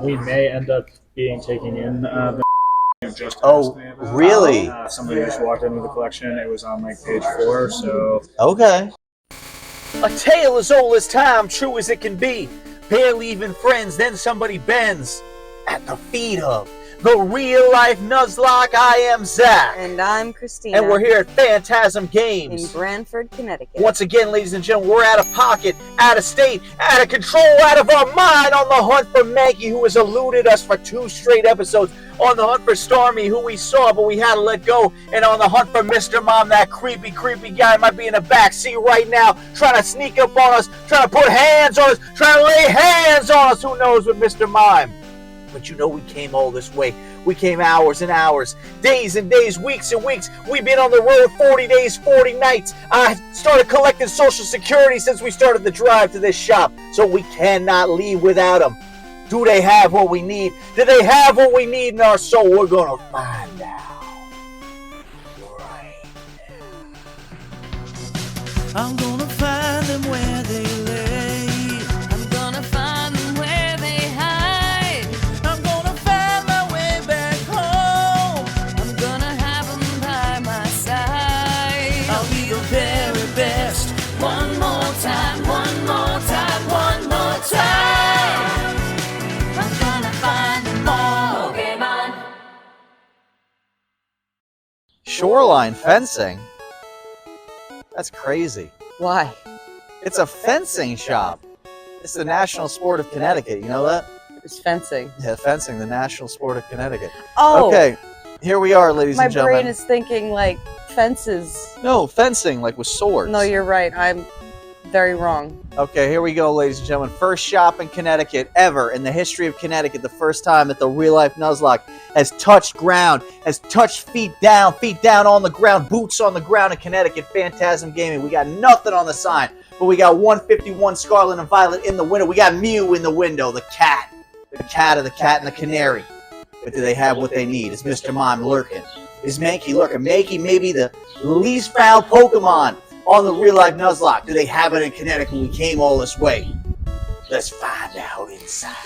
We may end up being taking in just Oh, really? somebody just walked in with a collection. It was on like page 4, so Okay. A tale as old as time, true as it can be. Barely even friends, then somebody bends at the feet of the real life Nuzlocke. I am Zach. And I'm Christina. And we're here at Phantasm in Games. Brantford, Connecticut. Once again, ladies and gentlemen, we're out of pocket, out of state, out of control, out of our mind on the hunt for Maggie, who has eluded us for 2 straight episodes. On the hunt for Stormy, who we saw, but we had to let go. And on the hunt for Mr. Mom, that creepy guy might be in the back seat right now, trying to sneak up on us, trying to put hands on us, trying to lay hands on us. Who knows with Mr. Mime? But you know we came all this way. We came hours and hours, days and days, weeks and weeks. We've been on the road 40 days, 40 nights. I started collecting Social Security since we started the drive to this shop, so we cannot leave without them. Do they have what we need? Do they have what we need in our soul? We're going to find out right now. I'm gonna find them where they lay. I'm gonna find them where they hide. I'm gonna find my way back home. I'm gonna have them by my side. I'll be the very best. One more time, one more time, one more time. I'm gonna find them all. Pokemon. Shoreline fencing? That's crazy. Why? It's a fencing shop. It's the national sport of Connecticut. You know that? It's fencing. Yeah, fencing, the national sport of Connecticut. Oh! Okay, here we are, ladies My and gentlemen. brain is thinking like fences. No, fencing, like with swords. No, you're right. I'm very wrong. Okay, here we go, ladies and gentlemen. First shop in Connecticut ever in the history of Connecticut. The first time that the real-life Nuzlocke has touched ground, has touched feet down on the ground, boots on the ground in Connecticut. Phantasm Gaming. We got nothing on the sign, but we got 151 Scarlet and Violet in the window. We got Mew in the window, the cat of the cat and the canary. But do they have what they need? Is Mr. Mime lurking? Is Mankey lurking? Mankey may be the least found Pokemon on the real-life Nuzlocke. Do they have it in Connecticut? We came all this way. Let's find out inside.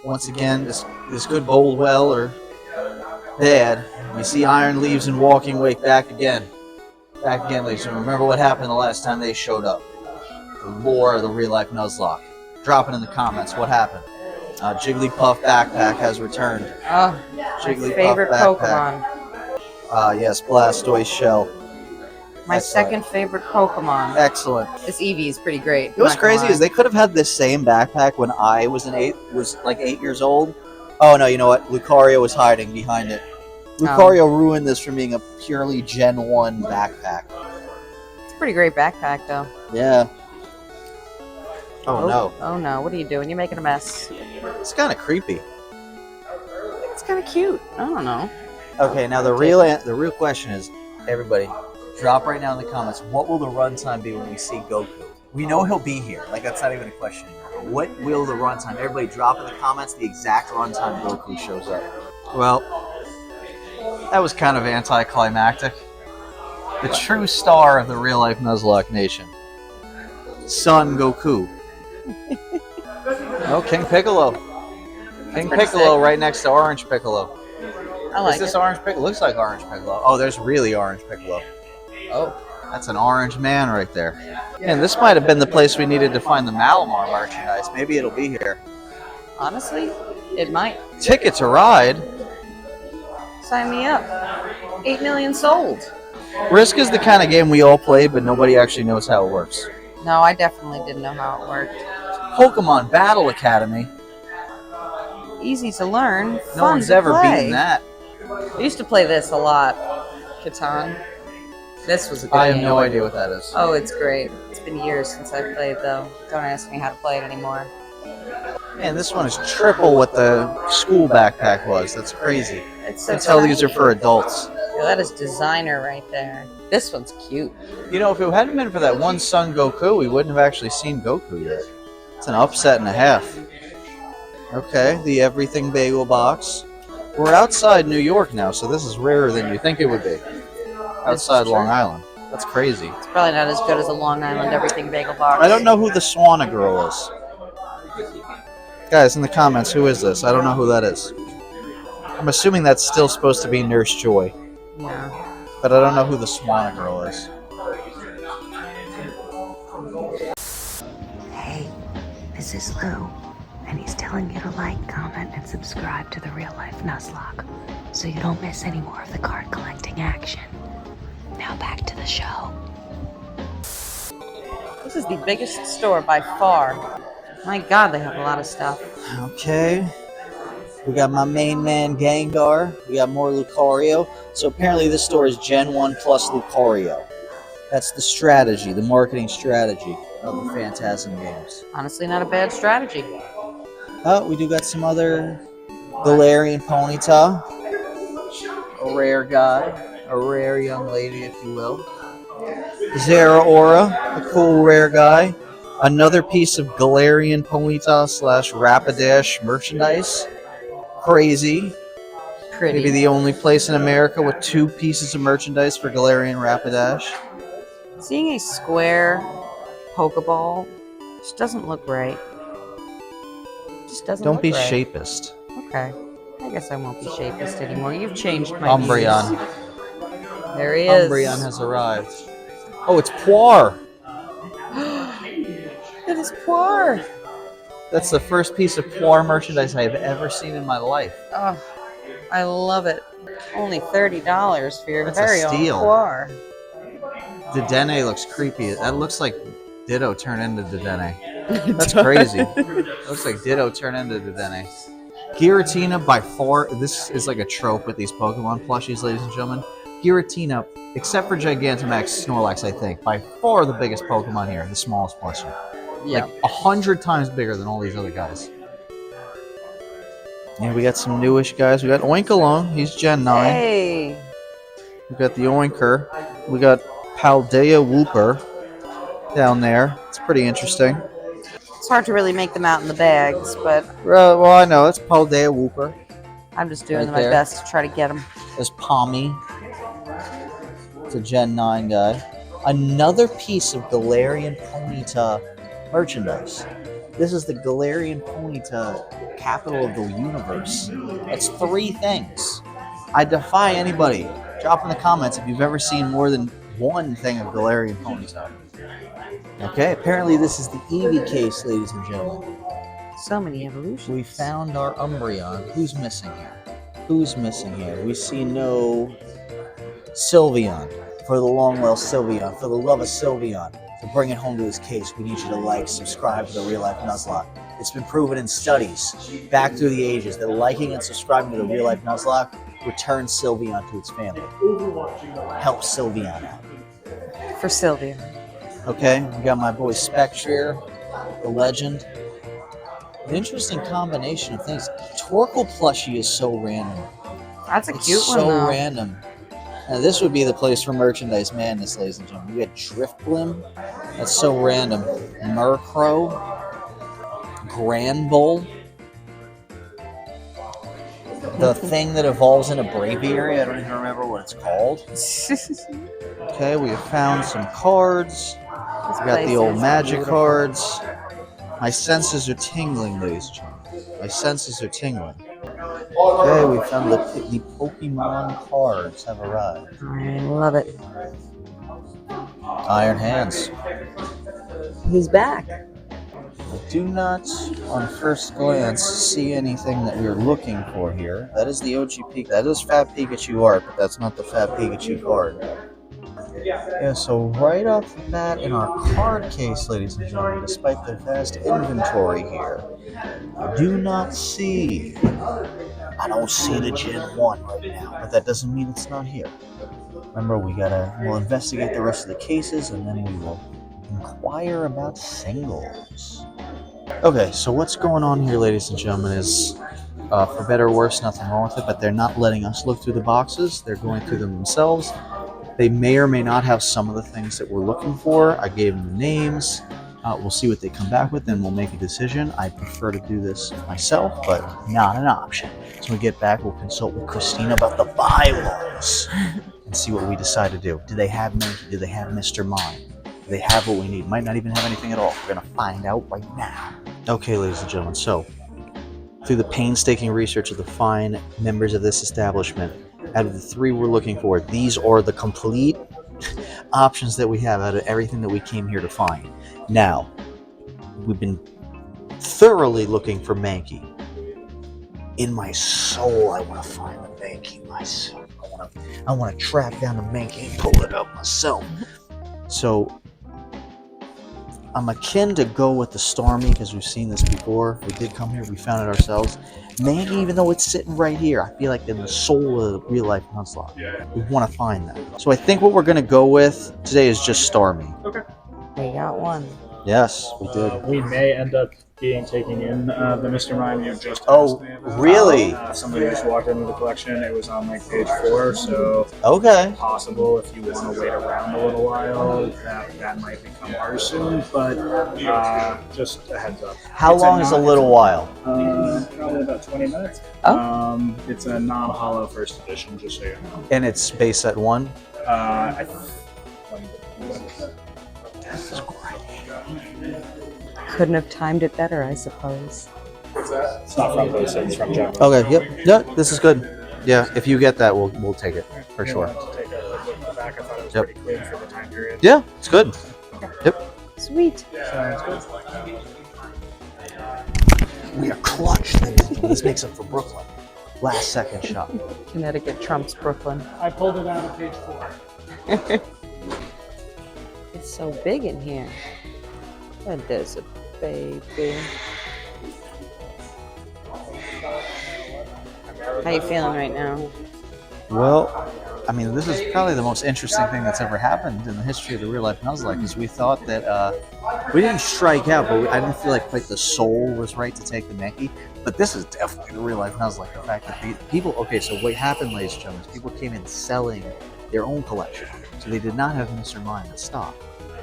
Once again, this could bode well or bad. We see Iron Leaves and Walking Wake back again. Back again, ladies and gentlemen. Remember what happened the last time they showed up. The lore of the real-life Nuzlocke. Drop it in the comments. What happened? Jigglypuff backpack has returned. Oh, Jigglypuff favorite backpack. Pokemon. Yes, Blastoise shell. My Excellent. second favorite Pokemon. Excellent. This Eevee is pretty great. What's not gonna crazy lie. is they could have had this same backpack when I was like 8 years old. Oh no, you know what? Lucario was hiding behind it. Lucario ruined this from being a purely Gen 1 backpack. It's a pretty great backpack, though. Yeah. Oh no. Oh no! What are you doing? You're making a mess. It's kind of creepy. It's kind of cute. I don't know. Okay, now the real question is, everybody, drop right now in the comments, what will the runtime be when we see Goku? We know he'll be here. Like, that's not even a question anymore. But what will the runtime? Everybody drop in the comments the exact runtime Goku shows up. Well, that was kind of anticlimactic. The true star of the real-life Nuzlocke Nation. Son Goku. Oh, King Piccolo. King pretty Piccolo sick. right next to Orange Piccolo. I like Is this it. Orange Piccolo? Looks like Orange Piccolo. Oh, there's really Orange Piccolo. Oh. That's an orange man right there. And this might have been the place we needed to find the Malamar merchandise. Maybe it'll be here. Honestly, it might. Ticket to Ride. Sign me up. 8 million sold. Risk is the kind of game we all play, but nobody actually knows how it works. No, I definitely didn't know how it worked. Pokemon Battle Academy. Easy to learn. No Fun one's to ever play. beaten that. I used to play this a lot. Catan. This was a good I have game. no idea what that is. Oh, it's great. It's been years since I played, though. Don't ask me how to play it anymore. Man, this one is triple what the school backpack was. That's crazy. It's You so can tell these are tiny. for adults. Yeah, that is designer right there. This one's cute. You know, if it hadn't been for that one Son Goku, we wouldn't have actually seen Goku yet. It's an upset and a half. Okay, the Everything Bagel Box. We're outside New York now, so this is rarer than you think it would be. Outside true. Long Island. That's crazy. It's probably not as good as a Long Island Everything Bagel Box. I don't know who the Swanna girl is. Guys, in the comments, who is this? I don't know who that is. I'm assuming that's still supposed to be Nurse Joy, Yeah. but I don't know who the Swan girl is. Hey, this is Lou, and he's telling you to like, comment, and subscribe to the Real Life Nuzlocke so you don't miss any more of the card collecting action. Now back to the show. This is the biggest store by far. My God, they have a lot of stuff. Okay. We got my main man Gengar. We got more Lucario. So apparently this store is Gen 1 plus Lucario. That's the strategy, the marketing strategy of the Phantasm games. Honestly, not a bad strategy. Oh, we do got some other Galarian Ponyta. A rare guy. A rare young lady, if you will. Zeraora, a cool rare guy. Another piece of Galarian Ponyta / Rapidash merchandise. Crazy. Pretty. Maybe the only place in America with 2 pieces of merchandise for Galarian Rapidash. Seeing a square Pokeball just doesn't look right. Just doesn't Don't look be right. shapist. Okay. I guess I won't be shapist anymore. You've changed my Umbreon. views. There he is. Umbreon has arrived. Oh, it's Poir. It is Poir. That's the first piece of Poir merchandise I have ever seen in my life. Oh, I love it. Only $30 for your That's a very own steal. Poir. Dedenne looks creepy. That looks like Ditto turned into Dedenne. That's crazy. Looks like Ditto turned into Dedenne. Giratina, by far, this is like a trope with these Pokemon plushies, ladies and gentlemen. Giratina, except for Gigantamax Snorlax, I think, by far the biggest Pokemon here, the smallest plushie. Yeah. Like 100 times bigger than all these other guys. Yeah, we got some newish guys. We got Oinkalong, he's Gen 9. Hey. We got the Oinker. We got Paldea Wooper down there. It's pretty interesting. It's hard to really make them out in the bags, but Well, I know, it's Paldea Wooper. I'm just doing Right my there. best to try to get them. There's Palmy. It's a Gen 9 guy. Another piece of Galarian Ponyta merchandise. This is the Galarian Ponyta capital of the universe. That's 3 things. I defy anybody. Drop in the comments if you've ever seen more than 1 thing of Galarian Ponyta. Okay, apparently this is the Eevee case, ladies and gentlemen. So many evolutions. We found our Umbreon. Who's missing here? Who's missing here? We see no Sylveon. For the long well Sylveon. For the love of Sylveon. To bring it home to this case, we need you to like, subscribe to the Real Life Nuzlocke. It's been proven in studies back through the ages that liking and subscribing to the Real Life Nuzlocke returns Sylveon to its family. Helps Sylveon out. For Sylvia. Okay, we got my boy Spectrier, the legend. An interesting combination of things. Torkoal plushie is so random. That's a It's cute one, so though. random. Now, this would be the place for merchandise madness, ladies and gentlemen. We got Driftblim. That's so random. Murkrow. Granbull. The thing that evolves in a Braviary. I don't even remember what it's called. Okay, we have found some cards. We got the old magic cards. My senses are tingling, ladies and gentlemen. My senses are tingling. Okay, we found the Pokemon cards have arrived. I love it. Iron Hands. He's back. I do not, on first glance, see anything that we're looking for here. That is the OG Pikachu. That is Fat Pikachu art, but that's not the Fat Pikachu card. Yeah, so right off the bat in our card case, ladies and gentlemen, despite the vast inventory here, I do not see... I don't see the Gen 1 right now, but that doesn't mean it's not here. Remember, we'll investigate the rest of the cases, and then we will inquire about singles. Okay, so what's going on here, ladies and gentlemen, is, for better or worse, nothing wrong with it, but they're not letting us look through the boxes. They're going through them themselves. They may or may not have some of the things that we're looking for. I gave them the names. We'll see what they come back with, and we'll make a decision. I prefer to do this myself, but not an option. So when we get back, we'll consult with Christina about the bylaws and see what we decide to do. Do they have Mankey? Do they have Mr. Mime? Do they have what we need? Might not even have anything at all. We're going to find out right now. Okay, ladies and gentlemen, so through the painstaking research of the fine members of this establishment, out of the 3 we're looking for, these are the complete options that we have out of everything that we came here to find. Now, we've been thoroughly looking for Mankey. In my soul, I want to find the Mankey myself. I want to track down the Mankey and pull it up myself. So, I'm akin to go with the Stormy because we've seen this before. We did come here, we found it ourselves. Mankey, even though it's sitting right here, I feel like in the soul of the real life Nuzlocke. We want to find that. So I think what we're going to go with today is just Stormy. Okay. We got one. Yes, we did. We may end up taking in the Mr. Mime you just Oh, asked me about. really? Somebody just walked into the collection. It was on like page 4, so Okay. possible if you want to wait around a little while, that might become ours soon. But just a heads up. How It's long is a little while? Probably about 20 minutes. Oh. It's a non-hollow first edition, just so you know. And it's base at 1? That's great. Couldn't have timed it better, I suppose. It's not from those, it's from Jumbo. Okay, yep. Yeah, this is good. Yeah, if you get that, we'll take it for sure. To take a look at the back, I thought it was Yep. pretty clean for the time period. Yeah, it's good. Yep. Sweet. Sounds good. We are clutch. This makes up for Brooklyn. Last second shot. Connecticut trumps Brooklyn. I pulled it out of page 4. It's so big in here. And there's a baby. How you feeling right now? Well, I mean, this is probably the most interesting thing that's ever happened in the history of the real life Nuzlocke, because we thought that we didn't strike out, but I didn't feel like quite the soul was right to take the Mankey. But this is definitely the real life Nuzlocke. The fact that people, okay, so what happened, ladies and gentlemen, is people came in selling their own collection. So they did not have Mr. Mime in stock.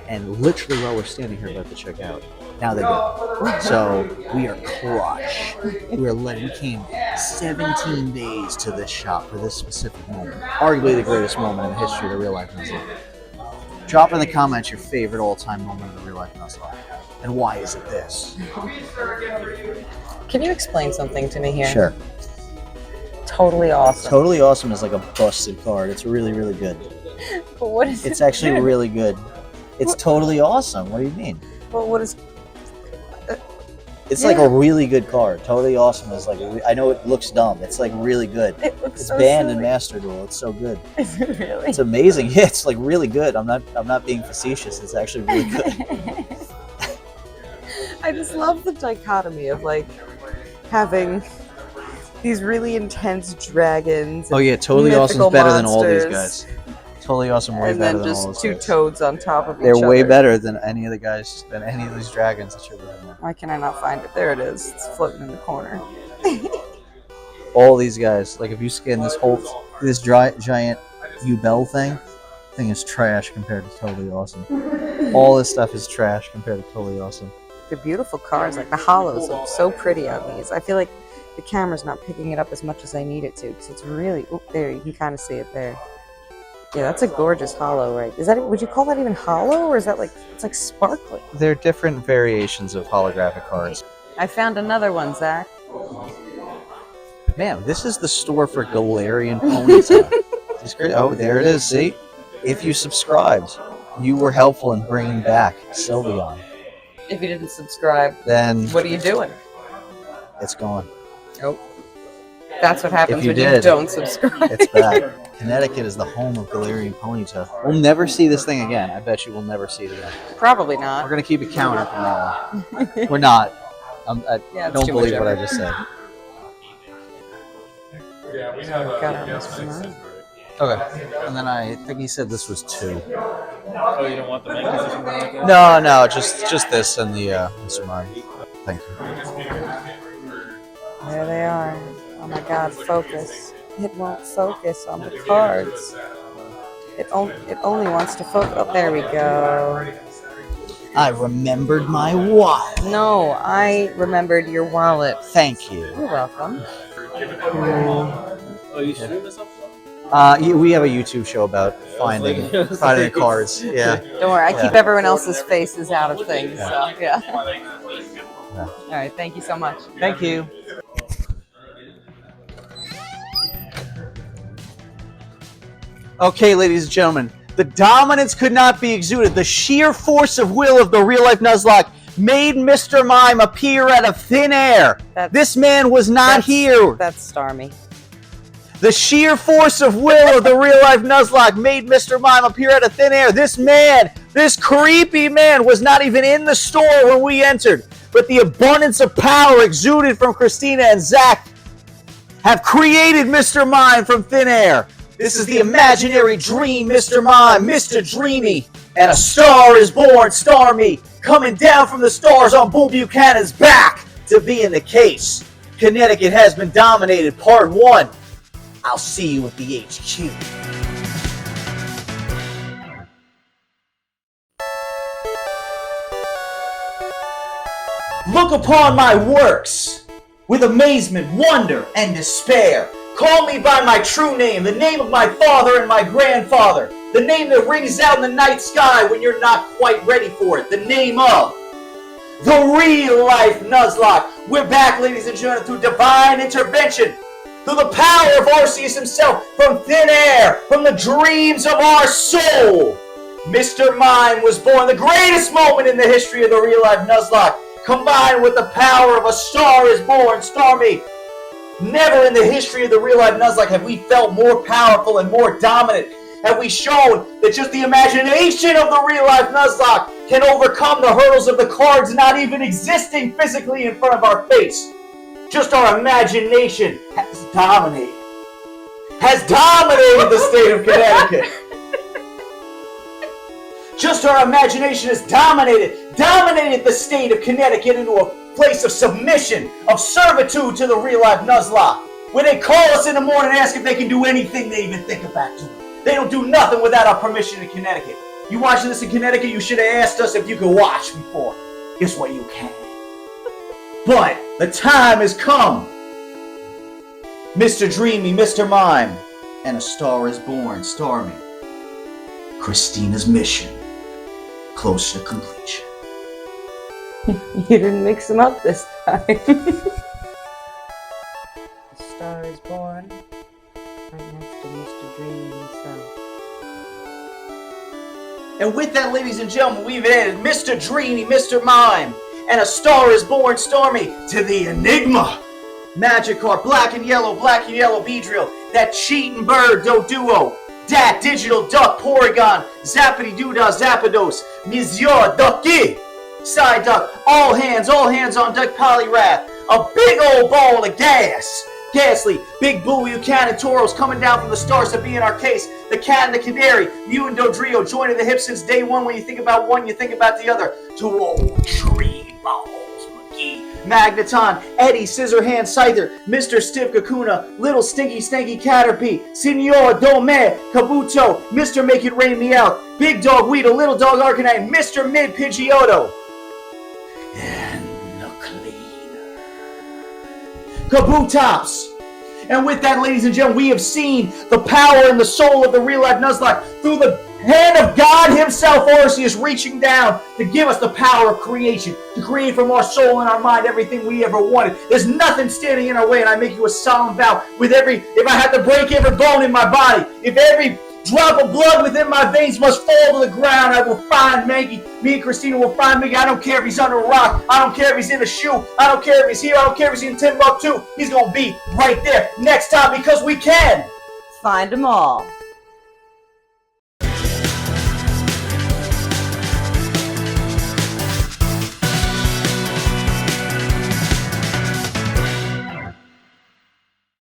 And literally while we're standing here about to check out, now they do. So we are clutch. We came 17 days to this shop for this specific moment. Arguably the greatest moment in the history of the real life Nuzlocke. Drop in the comments your favorite all-time moment of the real life Nuzlocke. And why is it this? Can you explain something to me here? Sure. Totally awesome. Totally Awesome is like a busted card. It's really, really good. But what is It's it? actually really good. It's totally awesome. What do you mean? Well, what is? It's like a really good card. Totally Awesome is like, I know it looks dumb. It's like really good. It looks It's so banned in silly. Master Duel. It's so good. Is it really? It's amazing. Yeah, it's like really good. I'm not being facetious. It's actually really good. I just love the dichotomy of like having these really intense dragons. Oh yeah, Totally Awesome's mythical better than all these monsters. guys. Totally Awesome way and better then than all just those two guys. toads on top of They're each way other. better than any of the guys, than any of these dragons that you're looking at. Why can I not find it? There it is. It's floating in the corner. All these guys, like if you scan this giant U-Bell thing is trash compared to Totally Awesome. All this stuff is trash compared to Totally Awesome. They're beautiful cards. Like the hollows look so pretty on these. I feel like the camera's not picking it up as much as I need it to because it's really. Oh, there you can kind of see it there. Yeah, that's a gorgeous hollow, right? Is that? Would you call that even hollow, or is that like it's like sparkly? They're different variations of holographic cards. I found another one, Zach. Man, this is the store for Galarian Ponyta. Oh, there it is. See? If you subscribed, you were helpful in bringing back Sylveon. If you didn't subscribe, Then what are you doing? it's gone. Nope. That's what happens you when you did, don't subscribe. It's back. Connecticut is the home of Galarian Ponyta. We'll never see this thing again. I bet you we'll never see it again. Probably We're not. going to keep it counter from now on. We're not. I Yeah, it's don't too believe much what I effort. just said. Got our Mr. Mime. Okay. And then I think he said this was 2. Oh, you don't want the Yankees or something like that? No, just this and the Mr. Mime. Thank you. There they are. Oh my God, focus. It won't focus on the cards. It only wants to focus. Oh, there we go. I remembered my wallet. No, I remembered your wallet. Thank you. You're welcome. Oh, you stream this up? We have a YouTube show about finding the cards. Yeah. Don't worry, I keep Yeah. everyone else's faces out of things. So yeah. All right, thank you so much. Thank you. Okay, ladies and gentlemen, the dominance could not be exuded. The sheer force of will of the real-life Nuzlocke made Mr. Mime appear out of thin air. This man was not here. That's Starmie. The sheer force of will of the real-life Nuzlocke made Mr. Mime appear out of thin air. This man, this creepy man, was not even in the store when we entered. But the abundance of power exuded from Christina and Zach have created Mr. Mime from thin air. This is the imaginary dream, Mr. Mime, Mr. Dreamy. And a star is born, Starmie, coming down from the stars on Bull Buchanan's back to be in the case. Connecticut has been dominated, part 1. I'll see you at the HQ. Look upon my works with amazement, wonder, and despair. Call me by my true name, the name of my father and my grandfather, the name that rings out in the night sky when you're not quite ready for it, the name of the real-life Nuzlocke. We're back, ladies and gentlemen, through divine intervention, through the power of Arceus himself, from thin air, from the dreams of our soul. Mr. Mime was born, the greatest moment in the history of the real-life Nuzlocke, combined with the power of a star is born, Starmie. Never in the history of the real-life Nuzlocke have we felt more powerful and more dominant. Have we shown that just the imagination of the real-life Nuzlocke can overcome the hurdles of the cards not even existing physically in front of our face. Just our imagination has dominated the state of Connecticut. Just our imagination has dominated the state of Connecticut into a place of submission, of servitude to the real-life Nuzlocke. When they call us in the morning and ask if they can do anything, they even think about doing it. They don't do nothing without our permission in Connecticut. You watching this in Connecticut, you should have asked us if you could watch before. Guess what, you can. But the time has come. Mr. Dreamy, Mr. Mime, and a star is born, Starmie. Christina's mission, close to completion. You didn't mix them up this time. The star is born right next to Mr. Dream himself. And with that, ladies and gentlemen, we've added Mr. Dreamy, Mr. Mime, and a star is born, Starmie, to the Enigma. Magikarp, black and yellow Beedrill, that cheating bird, Doduo, Dat Digital Duck, Porygon, Zappity Doodah, Zapdos, Monsieur Ducky, Psyduck, all hands on deck, Poliwrath, a big old ball of gas. Ghastly, Big Bull, Buchanan, Tauros coming down from the stars to be in our case. The Cat and the Canary, Mew and Dodrio joining the hip since day one. When you think about one, you think about the other. Two old tree balls, McGee. Magneton, Eddie, Scissorhand, Scyther, Mr. Stiff Kakuna, Little Stinky Stanky Caterpie, Senor Dome, Kabuto, Mr. Make It Rain Me Out, Big Dog Weedle, Little Dog Arcanine, Mr. Mid Pidgeotto, and the Cleaner, Kabutops. And with that, ladies and gentlemen, we have seen the power and the soul of the real-life Nuzlocke through the hand of God himself, Arceus, reaching down to give us the power of creation, to create from our soul and our mind everything we ever wanted. There's nothing standing in our way, and I make you a solemn vow if I have to break every bone in my body, if every drop of blood within my veins must fall to the ground, I will find Maggie. Me and Christina will find Maggie. I don't care if he's under a rock. I don't care if he's in a shoe. I don't care if he's here. I don't care if he's in Timbuktu. He's going to be right there next time because we can Find them all.